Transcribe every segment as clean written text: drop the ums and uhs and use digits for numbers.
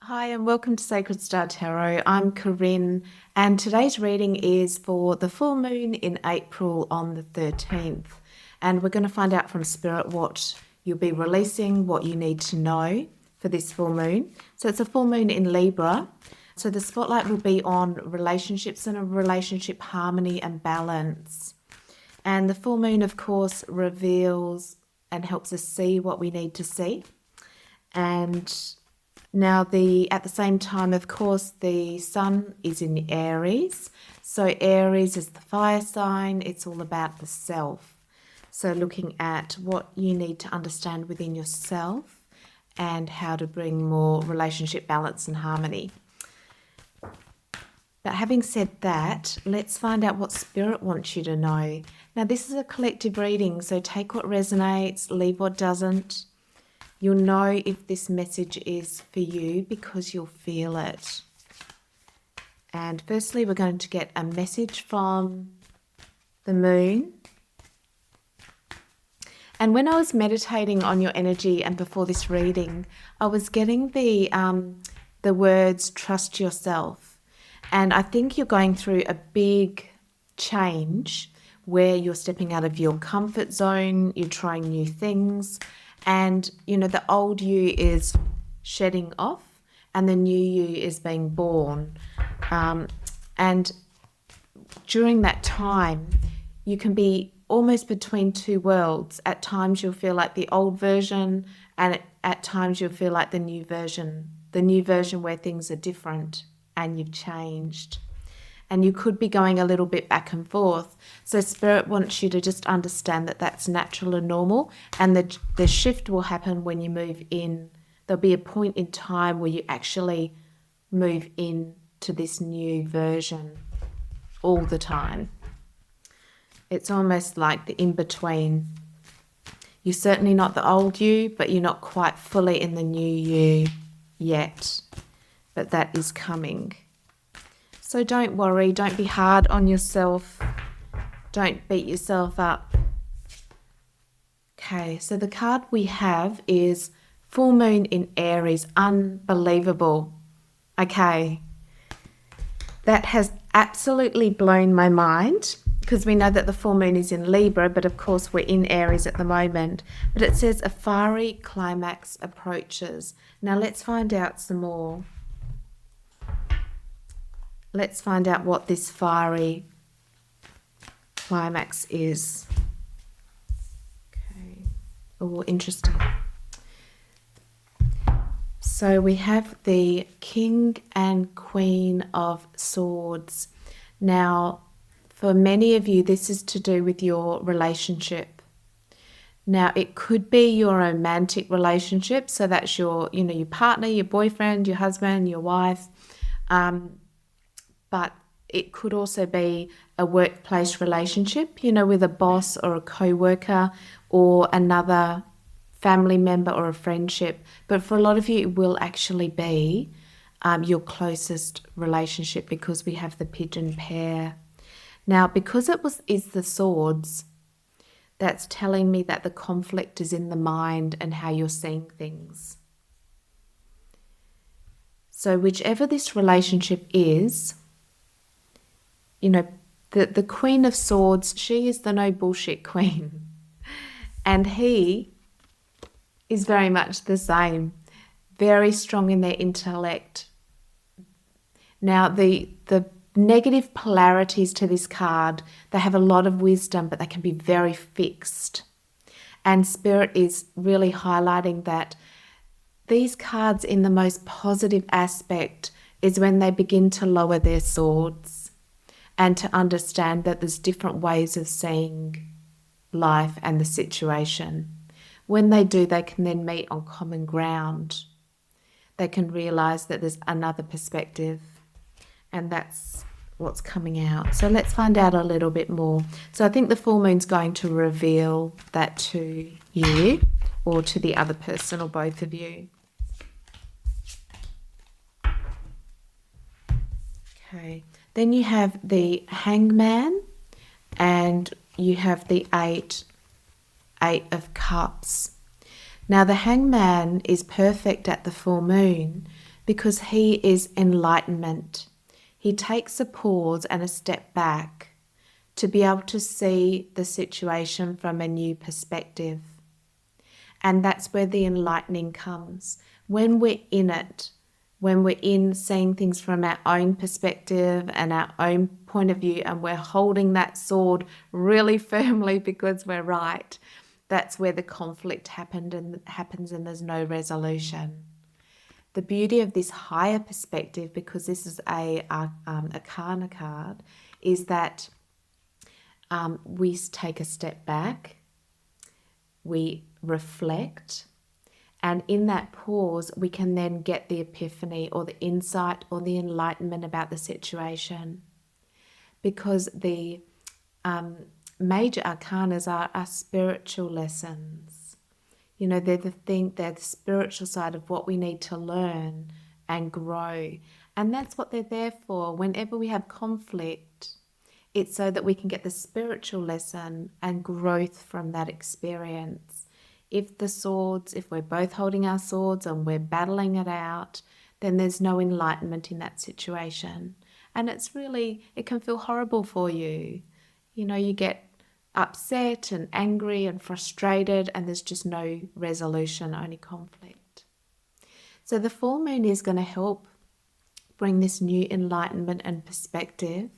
Hi, and welcome to Sacred Star Tarot. I'm Corinne, and today's reading is for the full moon in April on the 13th. And we're going to find out from Spirit what you'll be releasing, what you need to know for this full moon. So it's a full moon in Libra. So the spotlight will be on relationships and a relationship harmony and balance. And the full moon, of course, reveals and helps us see what we need to see. And now, at the same time, of course, the sun is in Aries. So Aries is the fire sign. It's all about the self. So looking at what you need to understand within yourself and how to bring more relationship balance and harmony. But having said that, let's find out what Spirit wants you to know. Now, this is a collective reading, so take what resonates, leave what doesn't. You'll know if this message is for you because you'll feel it. And firstly, we're going to get a message from the moon. And when I was meditating on your energy and before this reading, I was getting the words trust yourself. And I think you're going through a big change where you're stepping out of your comfort zone, you're trying new things. And, the old you is shedding off and the new you is being born. And during that time, you can be almost between two worlds. At times you'll feel like the old version, and at times you'll feel like the new version where things are different and you've changed. And you could be going a little bit back and forth. So Spirit wants you to just understand that that's natural and normal, and the shift will happen when you move in. There'll be a point in time where you actually move in to this new version all the time. It's almost like the in-between. You're certainly not the old you, but you're not quite fully in the new you yet. But that is coming. So don't worry, don't be hard on yourself. Don't beat yourself up. Okay, so the card we have is full moon in Aries. Unbelievable. Okay, that has absolutely blown my mind because we know that the full moon is in Libra, but of course we're in Aries at the moment. But it says a fiery climax approaches. Now let's find out some more. Let's find out what this fiery climax is. Okay. Oh, interesting. So we have the King and Queen of Swords. Now, for many of you, this is to do with your relationship. Now, it could be your romantic relationship. So that's your partner, your boyfriend, your husband, your wife. But it could also be a workplace relationship, with a boss or a co-worker or another family member or a friendship. But for a lot of you, it will actually be your closest relationship because we have the pigeon pair. Now, because is the swords, that's telling me that the conflict is in the mind and how you're seeing things. So whichever this relationship is, the Queen of Swords, she is the no bullshit queen. And he is very much the same, very strong in their intellect. Now, the negative polarities to this card, they have a lot of wisdom, but they can be very fixed. And Spirit is really highlighting that these cards in the most positive aspect is when they begin to lower their swords and to understand that there's different ways of seeing life and the situation. When they do, they can then meet on common ground. They can realize that there's another perspective, and that's what's coming out. So let's find out a little bit more. So I think the full moon's going to reveal that to you or to the other person or both of you. Okay. Then you have the Hangman and you have the Eight of Cups. Now the Hangman is perfect at the full moon because he is enlightenment. He takes a pause and a step back to be able to see the situation from a new perspective. And that's where the enlightening comes. When we're in it, when we're in seeing things from our own perspective and our own point of view, and we're holding that sword really firmly because we're right, that's where the conflict happens and there's no resolution. The beauty of this higher perspective, because this is a Arcana card, is that we take a step back, we reflect, and in that pause, we can then get the epiphany or the insight or the enlightenment about the situation. Because the major arcanas are spiritual lessons. You know, they're the spiritual side of what we need to learn and grow. And that's what they're there for. Whenever we have conflict, it's so that we can get the spiritual lesson and growth from that experience. If we're both holding our swords and we're battling it out, then there's no enlightenment in that situation. And it can feel horrible for you. You know, you get upset and angry and frustrated, and there's just no resolution, only conflict. So the full moon is going to help bring this new enlightenment and perspective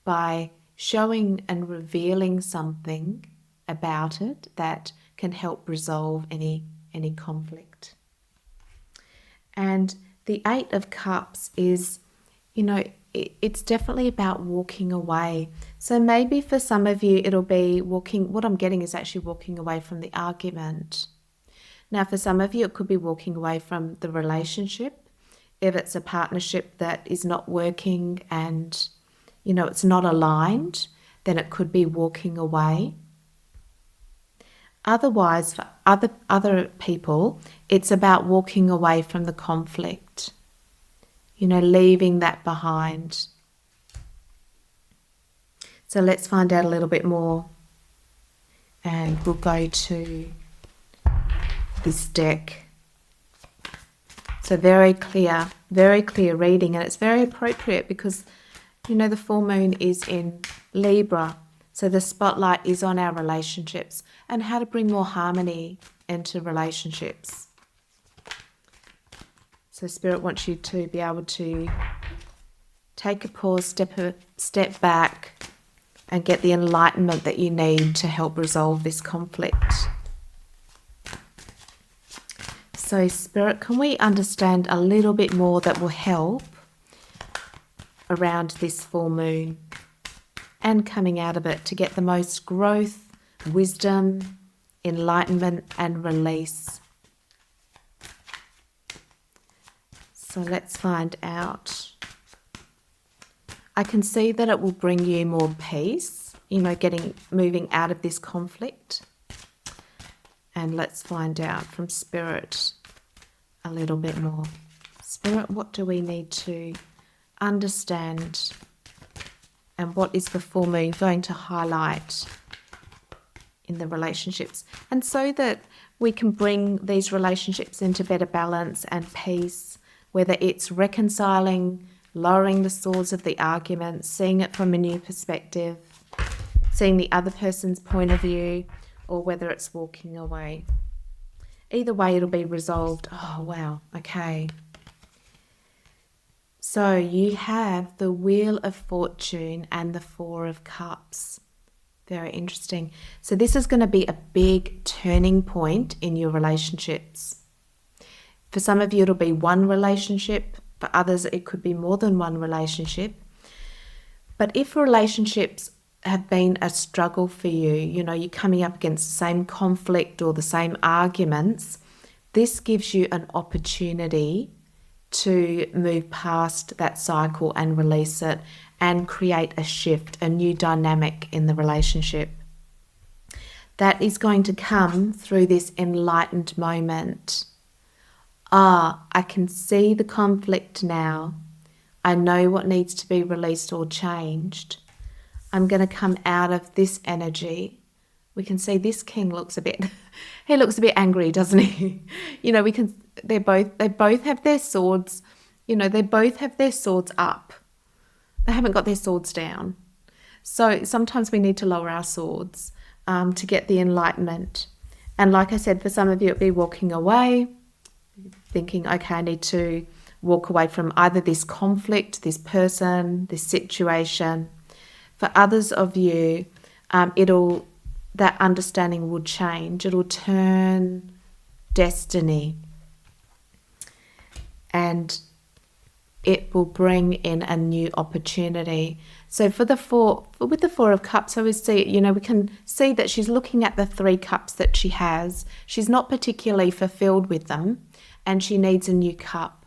by showing and revealing something about it that can help resolve any conflict. And the Eight of Cups is, you know, it's definitely about walking away. So maybe for some of you, it'll be what I'm getting is actually walking away from the argument. Now, for some of you, it could be walking away from the relationship. If it's a partnership that is not working and, you know, it's not aligned, then it could be walking away. Otherwise, for other people, it's about walking away from the conflict. You know, leaving that behind. So let's find out a little bit more. And we'll go to this deck. So very clear reading. And it's very appropriate because, you know, the full moon is in Libra. So the spotlight is on our relationships and how to bring more harmony into relationships. So Spirit wants you to be able to take a pause, step back, and get the enlightenment that you need to help resolve this conflict. So Spirit, can we understand a little bit more that will help around this full moon and coming out of it to get the most growth, wisdom, enlightenment, and release? So let's find out. I can see that it will bring you more peace, you know, moving out of this conflict. And let's find out from Spirit a little bit more. Spirit, what do we need to understand? And what is the full moon going to highlight in the relationships? And so that we can bring these relationships into better balance and peace, whether it's reconciling, lowering the swords of the argument, seeing it from a new perspective, seeing the other person's point of view, or whether it's walking away. Either way, it'll be resolved. Oh, wow. Okay. So you have the Wheel of Fortune and the Four of Cups. Very interesting. So this is going to be a big turning point in your relationships. For some of you, it'll be one relationship. For others, it could be more than one relationship. But if relationships have been a struggle for you, you know, you're coming up against the same conflict or the same arguments, this gives you an opportunity to move past that cycle and release it and create a shift, a new dynamic in the relationship. That is going to come through this enlightened moment. I can see the conflict now. I know what needs to be released or changed. I'm going to come out of this energy. We can see this king looks a bit, he looks a bit angry, doesn't he? You know, we can they both have their swords, they both have their swords up. They haven't got their swords down. So sometimes we need to lower our swords to get the enlightenment. And like I said, for some of you, it'll be walking away, thinking, okay, I need to walk away from either this conflict, this person, this situation. For others of you, that understanding will change. It'll turn destiny, and it will bring in a new opportunity. So with the Four of Cups, I would see, we can see that she's looking at the 3 cups that she has. She's not particularly fulfilled with them, and she needs a new cup.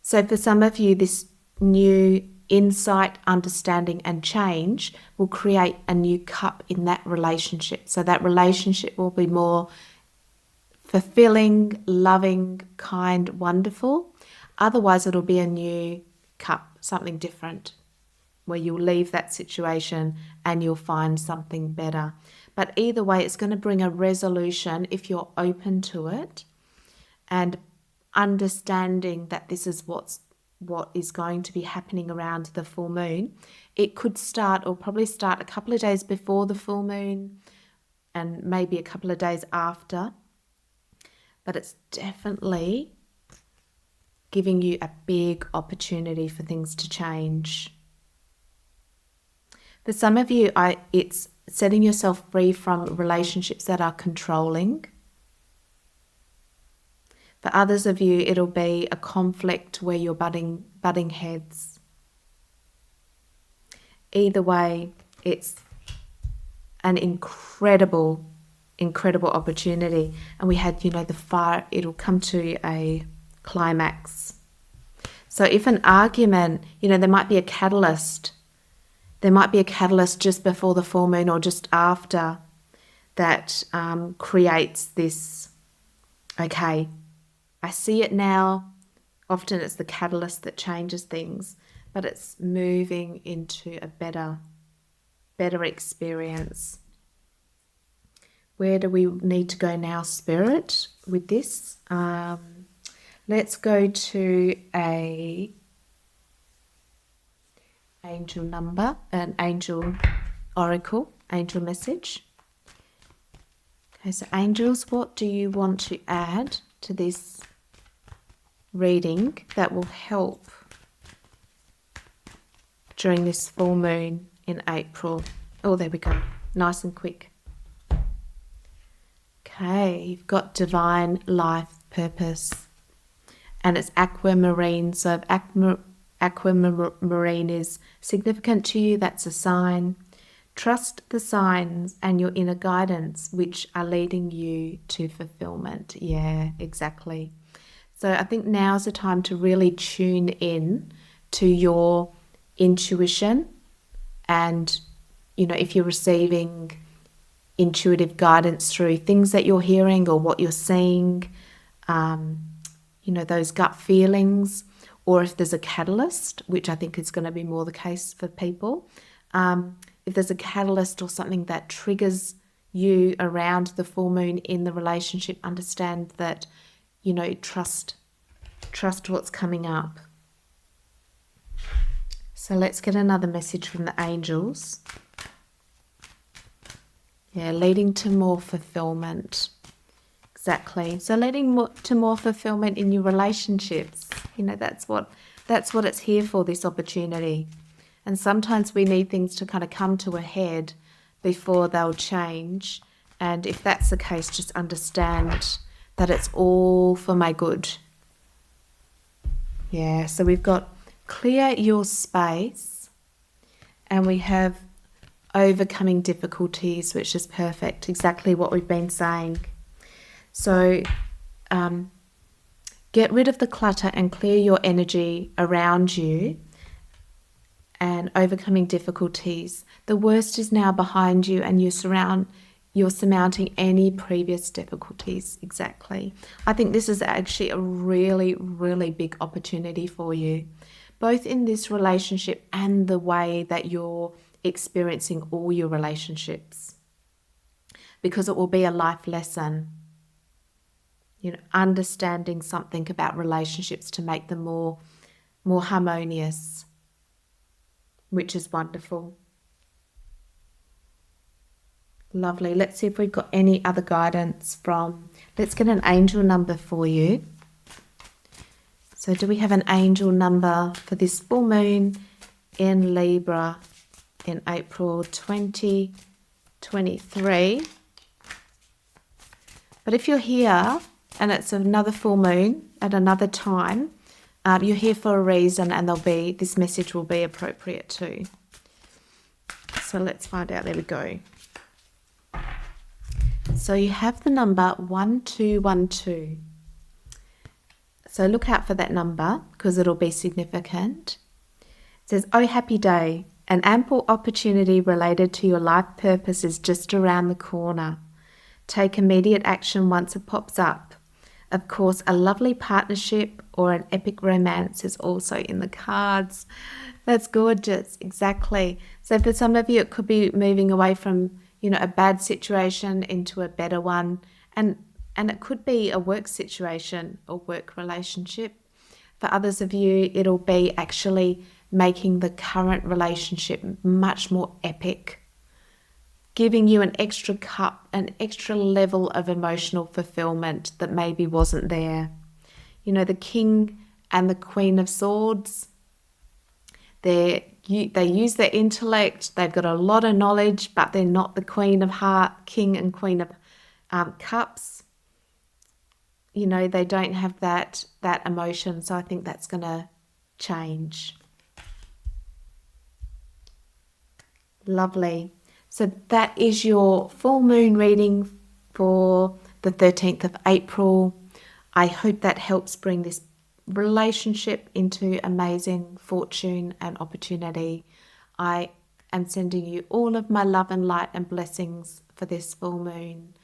So for some of you, this new insight, understanding, and change will create a new cup in that relationship. So that relationship will be more fulfilling, loving, kind, wonderful. Otherwise, it'll be a new cup, something different, where you'll leave that situation and you'll find something better. But either way, it's going to bring a resolution if you're open to it and understanding that this is what is going to be happening around the full moon. It could start, or probably start, a couple of days before the full moon and maybe a couple of days after. But it's definitely giving you a big opportunity for things to change. For some of you, it's setting yourself free from relationships that are controlling. For others of you, it'll be a conflict where you're butting heads. Either way, it's an incredible opportunity. And we had, the fire, it'll come to a climax. So if an argument, there might be a catalyst. There might be a catalyst just before the full moon or just after that creates this, okay, I see it now. Often it's the catalyst that changes things, but it's moving into a better experience. Where do we need to go now, Spirit, with this? Let's go to an angel number, an angel oracle, angel message. Okay, so angels, what do you want to add to this reading that will help during this full moon in April? Oh, there we go. Nice and quick. Okay, you've got divine life purpose. And it's aquamarine. So if aquamarine is significant to you, that's a sign. Trust the signs and your inner guidance, which are leading you to fulfillment. Yeah, exactly. So I think now's the time to really tune in to your intuition. And, if you're receiving intuitive guidance through things that you're hearing or what you're seeing, those gut feelings, or if there's a catalyst, which I think is going to be more the case for people. If there's a catalyst or something that triggers you around the full moon in the relationship, understand that, trust what's coming up. So let's get another message from the angels. Yeah, leading to more fulfillment. Exactly. So leading to more fulfillment in your relationships. That's what it's here for, this opportunity. And sometimes we need things to kind of come to a head before they'll change. And if that's the case, just understand that it's all for my good. Yeah, so we've got clear your space, and we have overcoming difficulties, which is perfect. Exactly what we've been saying. So get rid of the clutter and clear your energy around you. And overcoming difficulties. The worst is now behind you, and you're surmounting any previous difficulties. Exactly. I think this is actually a really, really big opportunity for you, both in this relationship and the way that you're experiencing all your relationships, because it will be a life lesson. understanding something about relationships to make them more harmonious, which is wonderful. Lovely. Let's see if we've got any other guidance from, let's get an angel number for you. So do we have an angel number for this full moon in Libra in April 2023? But if you're here and it's another full moon at another time, you're here for a reason, and this message will be appropriate too. So let's find out. There we go. So you have the number 1212. So look out for that number because it'll be significant. It says, "Oh, happy day. An ample opportunity related to your life purpose is just around the corner. Take immediate action once it pops up. Of course, a lovely partnership or an epic romance is also in the cards." That's gorgeous. Exactly. So for some of you, it could be moving away from, a bad situation into a better one. And it could be a work situation or work relationship. For others of you, it'll be actually making the current relationship much more epic, giving you an extra cup, an extra level of emotional fulfillment that maybe wasn't there. The King and the Queen of Swords, they use their intellect, they've got a lot of knowledge, but they're not the King and Queen of Cups. They don't have that emotion, so I think that's going to change. Lovely. So that is your full moon reading for the 13th of April. I hope that helps bring this relationship into amazing fortune and opportunity. I am sending you all of my love and light and blessings for this full moon.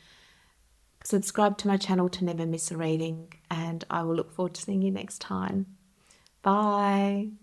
Subscribe to my channel to never miss a reading, and I will look forward to seeing you next time. Bye.